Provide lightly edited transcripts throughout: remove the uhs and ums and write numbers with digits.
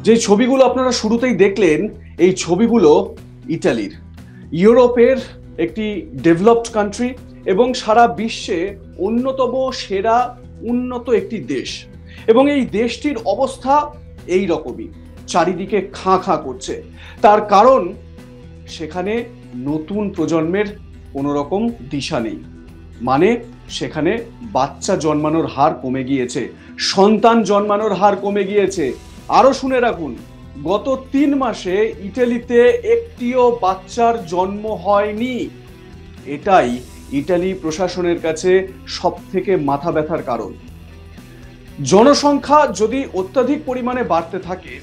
যে ছবিগুলো আপনারা শুরুতেই দেখলেন, এই ছবিগুলো ইটালির, ইউরোপের একটি ডেভেলপড কান্ট্রি এবং সারা বিশ্বে অন্যতম সেরা উন্নত একটি দেশ। এবং এই দেশটির অবস্থা এই রকমই, চারিদিকে খাঁ খাঁ করছে। তার কারণ সেখানে নতুন প্রজন্মের কোনো রকম দিশা নেই। মানে সেখানে বাচ্চা জন্মানোর হার কমে গিয়েছে, সন্তান জন্মানোর হার কমে গিয়েছে। আরো শুনে রাখুন, গত 3 মাসে ইটালিতে একটিও বাচ্চার জন্ম হয়নি। এটাই ইটালি প্রশাসনের কাছে সব থেকে মাথা ব্যথার কারণ। জনসংখ্যা যদি অত্যাধিক পরিমাণে বাড়তে থাকে,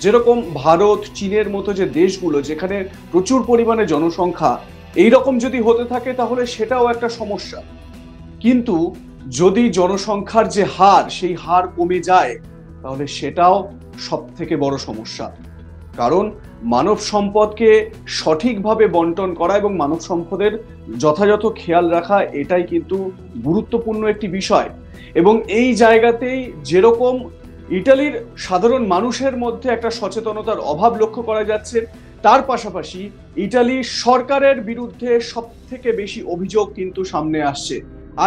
যেরকম ভারত, চীনের মতো যে দেশগুলো যেখানে প্রচুর পরিমাণে জনসংখ্যা, এইরকম যদি হতে থাকে তাহলে সেটাও একটা সমস্যা। কিন্তু যদি জনসংখ্যার যে হার, সেই হার কমে যায়, তাহলে সেটাও সব থেকে বড় সমস্যা। কারণ মানব সম্পদকে সঠিকভাবে বন্টন করা এবং মানব সম্পদের যথাযথ খেয়াল রাখা, এটাই কিন্তু গুরুত্বপূর্ণ একটি বিষয়। এবং এই জায়গাতেই যেরকম ইটালির সাধারণ মানুষের মধ্যে একটা সচেতনতার অভাব লক্ষ্য করা যাচ্ছে, তার পাশাপাশি ইটালি সরকারের বিরুদ্ধে সব থেকে বেশি অভিযোগ কিন্তু সামনে আসছে।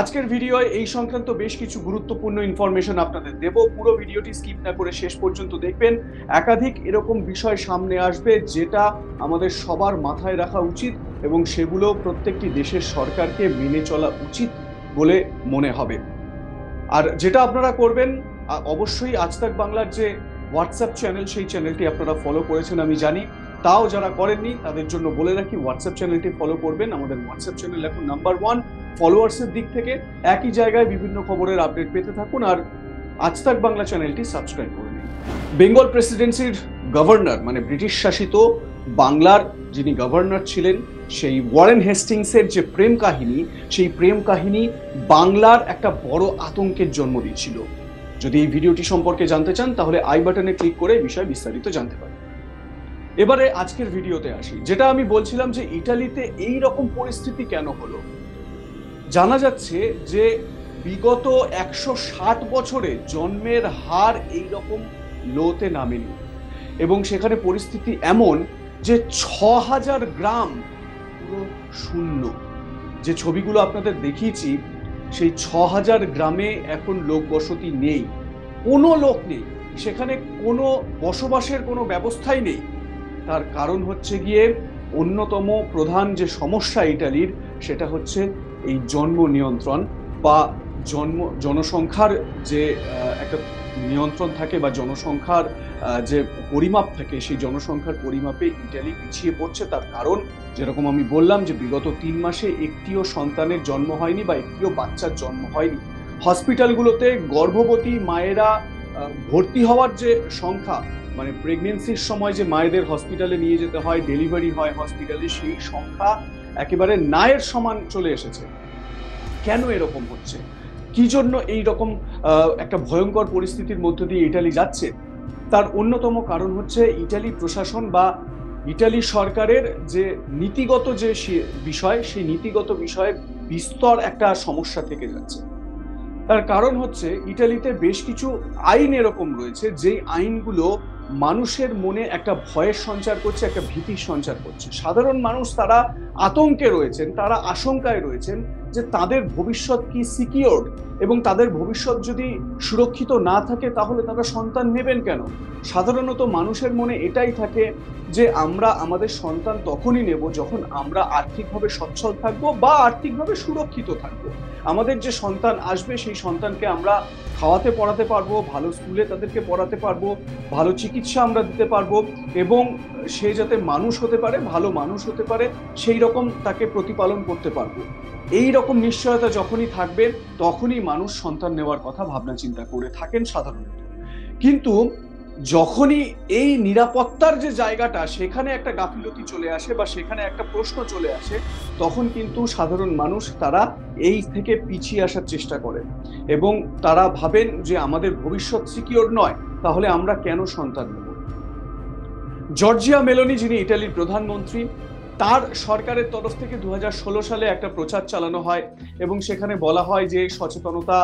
আজকের ভিডিওয় এই সংক্রান্ত বেশ কিছু গুরুত্বপূর্ণ ইনফরমেশন আপনাদের দেব। পুরো ভিডিওটি স্কিপ না করে শেষ পর্যন্ত দেখবেন। একাধিক এরকম বিষয় সামনে আসবে যেটা আমাদের সবার মাথায় রাখা উচিত এবং সেগুলো প্রত্যেকটি দেশের সরকারকে মেনে চলা উচিত বলে মনে হবে। আর যেটা আপনারা করবেন, অবশ্যই আজ তাক বাংলার যে হোয়াটসঅ্যাপ চ্যানেল, সেই চ্যানেলটি আপনারা ফলো করেছেন আমি জানি। তাও যারা করেননি তাদের জন্য বলে রাখি, হোয়াটসঅ্যাপ চ্যানেলটি ফলো করবেন। আমাদের হোয়াটসঅ্যাপ চ্যানেল এখন নাম্বার 1 ফলোয়ার্সের দিক থেকে। একই জায়গায় বিভিন্ন খবরের আপডেট পেতে থাকুন আর আজ তাক বাংলা চ্যানেলটি সাবস্ক্রাইব করে নিন। বেঙ্গল প্রেসিডেন্সির গভর্নর, মানে ব্রিটিশ শাসিত বাংলার যিনি গভর্নর ছিলেন, সেই ওয়ারেন হেস্টিংসের যে প্রেম কাহিনী, সেই প্রেম কাহিনী বাংলার একটা বড় আতঙ্কের জন্ম দিয়েছিল। যদি এই ভিডিওটি সম্পর্কে জানতে চান তাহলে আই বাটনে ক্লিক করে এই বিষয়ে বিস্তারিত জানতে পারেন। এবারে আজকের ভিডিওতে আসি। যেটা আমি বলছিলাম যে ইটালিতে এই রকম পরিস্থিতি কেন হলো। জানা যাচ্ছে যে বিগত 160 বছরে জন্মের হার এই রকম লোতে নামেনি এবং সেখানে পরিস্থিতি এমন যে 6000 গ্রাম পুরো শূন্য। যে ছবিগুলো আপনাদের দেখিয়েছি, সেই 6000 গ্রামে এখন লোক বসতি নেই, কোনো লোক নেই, সেখানে কোনো বসবাসের কোনো ব্যবস্থাই নেই। তার কারণ হচ্ছে গিয়ে অন্যতম প্রধান যে সমস্যা ইটালির, সেটা হচ্ছে এই জন্ম নিয়ন্ত্রণ বা জনসংখ্যার যে একটা নিয়ন্ত্রণ থাকে বা জনসংখ্যার যে পরিমাপ থাকে, সেই জনসংখ্যার পরিমাপে ইটালি পিছিয়ে পড়ছে। তার কারণ যেরকম আমি বললাম যে বিগত 3 মাসে একটিও সন্তানের জন্ম হয়নি বা একটিও বাচ্চার জন্ম হয়নি। হসপিটালগুলোতে গর্ভবতী মায়েরা ভর্তি হওয়ার যে সংখ্যা, মানে প্রেগনেন্সির সময় যে মায়েদের হসপিটালে নিয়ে যেতে হয়, ডেলিভারি হয় হসপিটালে, সেই সংখ্যা একেবারে নায়ের সমান চলে এসেছে। কেন এরকম হচ্ছে, কি জন্য এই রকম একটা ভয়ঙ্কর পরিস্থিতির মধ্য দিয়ে ইটালি যাচ্ছে, তার অন্যতম কারণ হচ্ছে ইটালি প্রশাসন বা ইটালি সরকারের যে নীতিগত যে বিষয়, সেই নীতিগত বিষয়ে বিস্তর একটা সমস্যা থেকে যাচ্ছে। তার কারণ হচ্ছে ইটালিতে বেশ কিছু আইন এরকম রয়েছে, যেই আইনগুলো মানুষের মনে একটা ভয়ের সঞ্চার করছে, একটা ভীতির সঞ্চার করছে। সাধারণ মানুষ তারা আতঙ্কে রয়েছেন, তারা আশঙ্কায় রয়েছেন যে তাদের ভবিষ্যৎ কি সিকিউরড, এবং তাদের ভবিষ্যৎ যদি সুরক্ষিত না থাকে তাহলে তারা সন্তান নেবেন কেন। সাধারণত মানুষের মনে এটাই থাকে যে আমরা আমাদের সন্তান তখনই নেব যখন আমরা আর্থিকভাবে সচ্ছল থাকবো বা আর্থিকভাবে সুরক্ষিত থাকবো। আমাদের যে সন্তান আসবে সেই সন্তানকে আমরা খাওয়াতে পড়াতে পারবো, ভালো স্কুলে তাদেরকে পড়াতে পারবো, ভালো চিকিৎসা আমরা দিতে পারবো এবং সে যাতে মানুষ হতে পারে, ভালো মানুষ হতে পারে, সেই রকম তাকে প্রতিপালন করতে পারবো। এই রকম নিশ্চয়তা যখনই থাকবে তখনই মানুষ সন্তান নেওয়ার কথা ভাবনা চিন্তা করে থাকেন সাধারণত। কিন্তু যখনই এই নিরাপত্তার যে জায়গাটা, সেখানে একটা গাফিলতি চলে আসে বা সেখানে একটা প্রশ্ন চলে আসে, তখন কিন্তু সাধারণ মানুষ তারা এই থেকে পিছিয়ে আসার চেষ্টা করেন এবং তারা ভাবেন যে আমাদের ভবিষ্যৎ সিকিউর নয়, তাহলে আমরা কেন সন্তান নেব। জর্জিয়া মেলোনি, যিনি ইটালির প্রধানমন্ত্রী, তার সরকারের তরফ থেকে 2016 সালে একটা প্রচার চালানো হয় এবং সেখানে বলা হয় যে সচেতনতা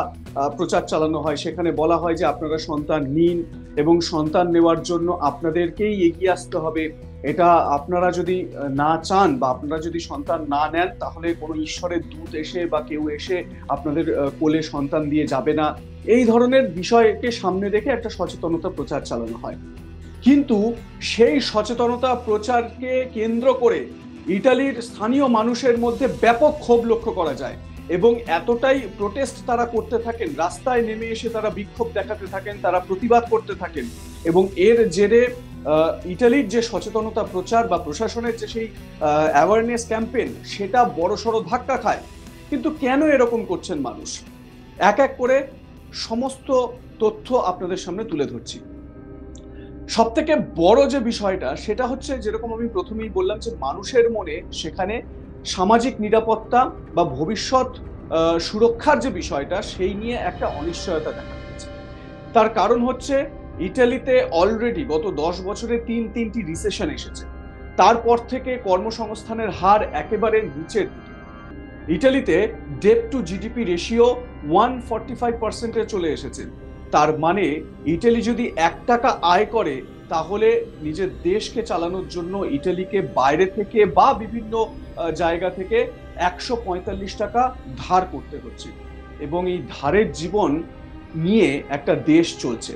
প্রচার চালানো হয়। সেখানে বলা হয় যে আপনারা সন্তান নিন এবং সন্তান নেওয়ার জন্য আপনাদেরকেই এগিয়ে আসতে হবে। এটা আপনারা যদি না চান বা আপনারা যদি সন্তান না নেন তাহলে কোনো ঈশ্বরের দূত এসে বা কেউ এসে আপনাদের কোলে সন্তান দিয়ে যাবে না। এই ধরনের বিষয়কে সামনে রেখে একটা সচেতনতা প্রচার চালানো হয়। কিন্তু সেই সচেতনতা প্রচারকে কেন্দ্র করে ইটালির স্থানীয় মানুষের মধ্যে ব্যাপক ক্ষোভ লক্ষ্য করা যায় এবং এতটাই প্রোটেস্ট তারা করতে থাকেন, রাস্তায় নেমে এসে তারা বিক্ষোভ দেখাতে থাকেন, তারা প্রতিবাদ করতে থাকেন এবং এর জেরে ইটালির যে সচেতনতা প্রচার বা প্রশাসনের যে সেই অ্যাওয়ারনেস ক্যাম্পেইন সেটা বড়সড় ধাক্কা খায়। কিন্তু কেন এরকম করছেন মানুষ, এক এক করে সমস্ত তথ্য আপনাদের সামনে তুলে ধরছি। সব থেকে বড় যে বিষয়টা সেটা হচ্ছে, যেরকম আমি প্রথমেই বললাম, যে মানুষের মনে সেখানে সামাজিক নিরাপত্তা বা ভবিষ্যৎ সুরক্ষার যে বিষয়টা সেই নিয়ে একটা অনিশ্চয়তা দেখা দিয়েছে। তার কারণ হচ্ছে ইটালিতে অলরেডি গত 10 বছরে তিনটি রিসেশন এসেছে। তারপর থেকে কর্মসংস্থানের হার একেবারে নিচের দিকে। ইটালিতে ডেট টু জিডিপি রেশিও 145%-এ চলে এসেছে। তার মানে ইটালি যদি 1 টাকা আয় করে তাহলে নিজের দেশকে চালানোর জন্য ইটালিকে বাইরে থেকে বা বিভিন্ন জায়গা থেকে 145 টাকা ধার করতে হচ্ছে এবং এই ধারের জীবন নিয়ে একটা দেশ চলছে।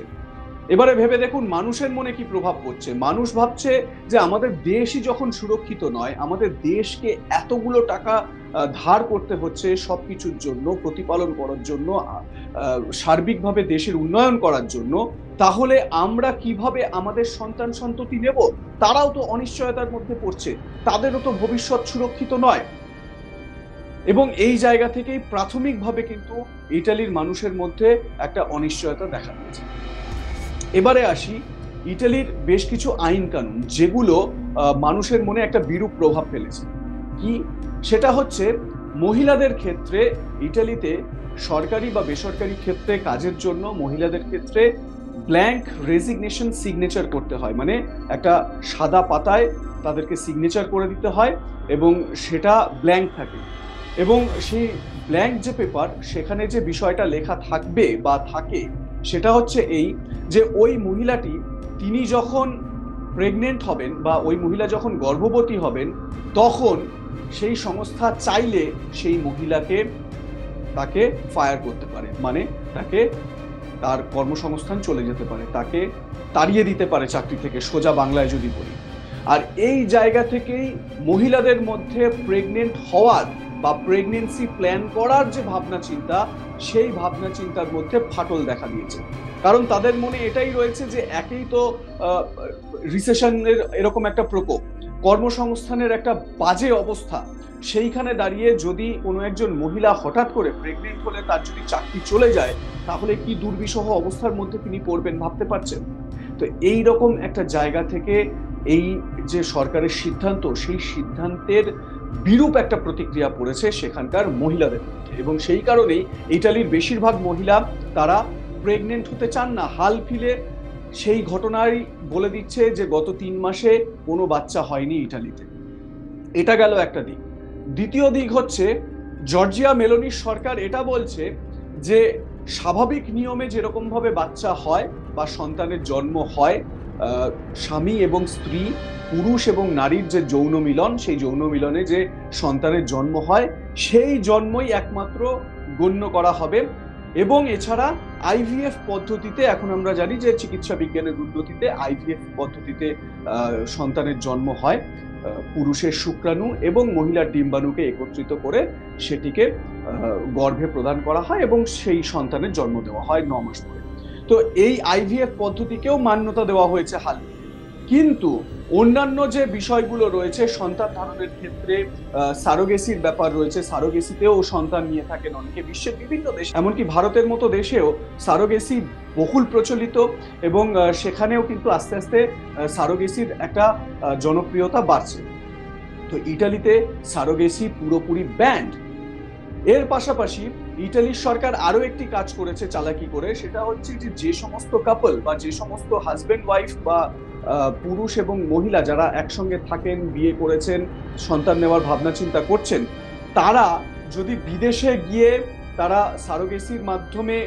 এবারে ভেবে দেখুন মানুষের মনে কি প্রভাব পড়ছে। মানুষ ভাবছে যে আমাদের দেশই যখন সুরক্ষিত নয়, আমাদের দেশকে এতগুলো টাকা ধার করতে হচ্ছে সবকিছুর জন্য, প্রতিপালন করার জন্য, সার্বিকভাবে দেশের উন্নয়ন করার জন্য, তাহলে আমরা কিভাবে আমাদের সন্তান সন্ততি নেব? তারাও তো অনিশ্চয়তার মধ্যে পড়ছে, তাদেরও তো ভবিষ্যৎ সুরক্ষিত নয়। এবং এই জায়গা থেকেই প্রাথমিকভাবে কিন্তু ইটালির মানুষের মধ্যে একটা অনিশ্চয়তা দেখা দিয়েছে। এবারে আসি ইটালির বেশ কিছু আইন কানুন যেগুলো মানুষের মনে একটা বিরূপ প্রভাব ফেলেছে। কি সেটা হচ্ছে, মহিলাদের ক্ষেত্রে ইটালিতে সরকারি বা বেসরকারি ক্ষেত্রে কাজের জন্য মহিলাদের ক্ষেত্রে ব্ল্যাঙ্ক রেজিগনেশন সিগনেচার করতে হয়। মানে একটা সাদা পাতায় তাদেরকে সিগনেচার করে দিতে হয় এবং সেটা ব্ল্যাঙ্ক থাকে এবং সেই ব্ল্যাঙ্ক যে পেপার সেখানে যে বিষয়টা লেখা থাকবে বা থাকে সেটা হচ্ছে এই, যে ওই মহিলাটি তিনি যখন প্রেগনেন্ট হবেন বা ওই মহিলা যখন গর্ভবতী হবেন তখন সেই সংস্থা চাইলে সেই মহিলাকে তাকে ফায়ার করতে পারে, মানে তাকে তার কর্মসংস্থান চলে যেতে পারে, তাকে তাড়িয়ে দিতে পারে চাকরি থেকে, সোজা বাংলায় যদি বলি। আর এই জায়গা থেকেই মহিলাদের মধ্যে প্রেগনেন্ট হওয়ার বা প্রেগনেন্সি প্ল্যান করার যে ভাবনা চিন্তা, সেই ভাবনা চিন্তার মধ্যে ফাটল দেখা দিয়েছে। কারণ তাদের মনে এটাই রয়েছে যে একেই তো রিসেশনের এরকম একটা প্রকোপ, কর্মসংস্থানের একটা বাজে অবস্থা, সেইখানে দাঁড়িয়ে যদি কোনো একজন মহিলা হঠাৎ করে প্রেগনেন্ট হলে তার যদি চাকরি চলে যায় তাহলে কি দুর্বিষহ অবস্থার মধ্যে তিনি পড়বেন ভাবতে পারছেন? তো এই রকম একটা জায়গা থেকে এই যে সরকারের সিদ্ধান্ত, সেই সিদ্ধান্তের বিরূপ একটা প্রতিক্রিয়া পড়েছে সেখানকার মহিলাদের মধ্যে এবং সেই কারণেই ইটালির বেশিরভাগ মহিলা তারা প্রেগনেন্ট হতে চান না। হাল ফিলে সেই ঘটনাই বলে দিচ্ছে যে গত 3 মাসে কোনো বাচ্চা হয়নি ইটালিতে। এটা গেল একটা দিক। দ্বিতীয় দিক হচ্ছে, জর্জিয়া মেলোনির সরকার এটা বলছে যে স্বাভাবিক নিয়মে যেরকম ভাবে বাচ্চা হয় বা সন্তানের জন্ম হয়, স্বামী এবং স্ত্রী, পুরুষ এবং নারীর যে যৌন মিলন, সেই যৌন মিলনে যে সন্তানের জন্ম হয় সেই জন্মই একমাত্র গণ্য করা হবে। এবং এছাড়া আইভিএফ পদ্ধতিতে, এখন আমরা জানি যে চিকিৎসা বিজ্ঞানের উন্নতিতে আইভিএফ পদ্ধতিতে সন্তানের জন্ম হয়, পুরুষের শুক্রাণু এবং মহিলার ডিম্বাণুকে একত্রিত করে সেটিকে গর্ভে প্রদান করা হয় এবং সেই সন্তানের জন্ম দেওয়া হয় 9 মাস পরে। তো এই আইভিএফ পদ্ধতিকেও মান্যতা দেওয়া হয়েছে হাল। কিন্তু অন্যান্য যে বিষয়গুলো রয়েছে সন্তান ধারণের ক্ষেত্রে, সারোগেসির ব্যাপার রয়েছে, সারোগেসিতেও সন্তান নিয়ে থাকেন অনেকে। বিশ্বের বিভিন্ন দেশ, এমনকি ভারতের মতো দেশেও সারোগেসি বহুল প্রচলিত এবং সেখানেও কিন্তু আস্তে আস্তে সারোগেসির একটা জনপ্রিয়তা বাড়ছে। তো ইটালিতে সারোগেসি পুরোপুরি ব্যান্ড। এর পাশাপাশি ইটালির সরকার আরো একটি কাজ করেছে চালাকি করে, সেটা হচ্ছে যে সমস্ত কাপল বা যে সমস্ত হাজবেন্ড ওয়াইফ বা পুরুষ এবং মহিলা যারা একসঙ্গে থাকেন, বিয়ে করেছেন, সন্তান নেওয়ার ভাবনা চিন্তা করছেন, তারা যদি বিদেশে গিয়ে তারা সারোগেসির মাধ্যমে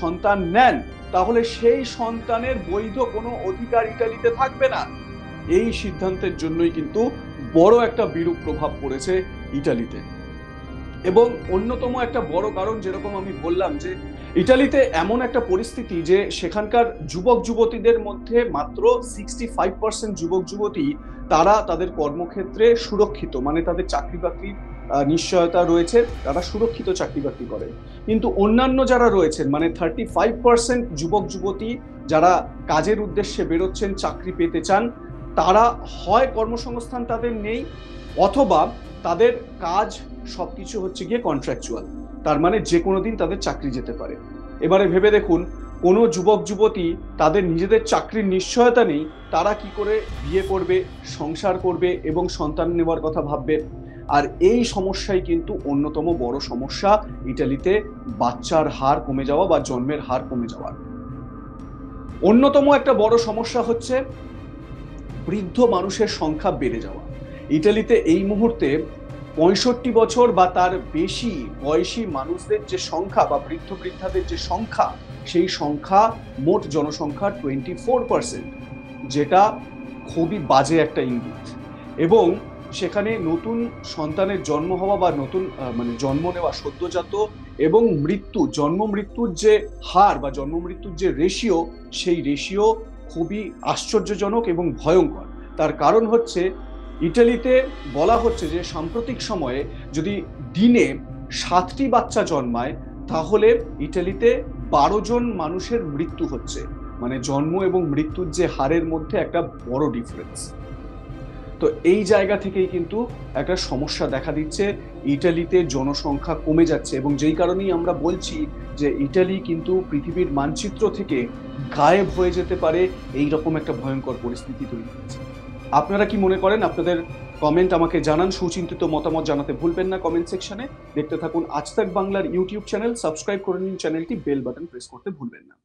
সন্তান নেন, তাহলে সেই সন্তানের বৈধ কোনো অধিকার ইটালিতে থাকবে না। এই সিদ্ধান্তের জন্যই কিন্তু বড় একটা বিরূপ প্রভাব পড়েছে ইটালিতে। এবং অন্যতম একটা বড় কারণ, যেরকম আমি বললাম, যে ইটালিতে এমন একটা পরিস্থিতি যে সেখানকার যুবক যুবতীদের মধ্যে মাত্র 65% যুবক যুবতী তারা তাদের কর্মক্ষেত্রে সুরক্ষিত, মানে তাদের চাকরি বাকরির নিশ্চয়তা রয়েছে, তারা সুরক্ষিত চাকরি বাকরি করেন। কিন্তু অন্যান্য যারা রয়েছেন, মানে 35% যুবক যুবতী যারা কাজের উদ্দেশ্যে বেরোচ্ছেন, চাকরি পেতে চান, তারা হয় কর্মসংস্থান তাদের নেই, অথবা তাদের কাজ সবকিছু হচ্ছে গিয়ে কন্ট্রাকচুয়াল, তার মানে যে কোনো দিন তাদের চাকরি যেতে পারে। এবারে ভেবে দেখুন, কোনো যুবক যুবতী তাদের নিজেদের চাকরির নিশ্চয়তা নেই, তারা কি করে বিয়ে করবে, সংসার করবে এবং সন্তান নেওয়ার কথা ভাববে? আর এই সমস্যাই কিন্তু অন্যতম বড় সমস্যা ইটালিতে, বাচ্চার হার কমে যাওয়া বা জন্মের হার কমে যাওয়ার অন্যতম একটা বড় সমস্যা হচ্ছে বৃদ্ধ মানুষের সংখ্যা বেড়ে যাওয়া। ইটালিতে এই মুহূর্তে 65 বছর বা তার বেশি বয়সী মানুষদের যে সংখ্যা বা বৃদ্ধ বৃদ্ধাদের যে সংখ্যা, সেই সংখ্যা মোট জনসংখ্যার 24%, যেটা খুবই বাজে একটা ইঙ্গিত। এবং সেখানে নতুন সন্তানের জন্ম হওয়া বা নতুন মানে জন্ম নেওয়া সদ্যজাত এবং মৃত্যু, জন্ম মৃত্যুর যে হার বা জন্ম মৃত্যুর যে রেশিও, সেই রেশিও খুবই আশ্চর্যজনক এবং ভয়ঙ্কর। তার কারণ হচ্ছে, ইটালিতে বলা হচ্ছে যে সাম্প্রতিক সময়ে যদি দিনে 7টি বাচ্চা জন্মায়, তাহলে ইটালিতে 12 জন মানুষের মৃত্যু হচ্ছে। মানে জন্ম এবং মৃত্যুর যে হারের মধ্যে একটা বড় ডিফারেন্স। তো এই জায়গা থেকেই কিন্তু একটা সমস্যা দেখা দিচ্ছে, ইটালিতে জনসংখ্যা কমে যাচ্ছে, এবং যেই কারণেই আমরা বলছি যে ইটালি কিন্তু পৃথিবীর মানচিত্র থেকে গায়েব হয়ে যেতে পারে, এই রকম একটা ভয়ঙ্কর পরিস্থিতি তৈরি হচ্ছে। আপনারা কি মনে করেন? আপনাদের কমেন্ট আমাকে জানান, সুচিন্তিত মতামত জানাতে ভুলবেন না কমেন্ট সেকশনে। দেখতে থাকুন আজ তাক বাংলার ইউটিউব চ্যানেল, সাবস্ক্রাইব করে নিন চ্যানেলটি, বেল বাটন প্রেস করতে ভুলবেন না।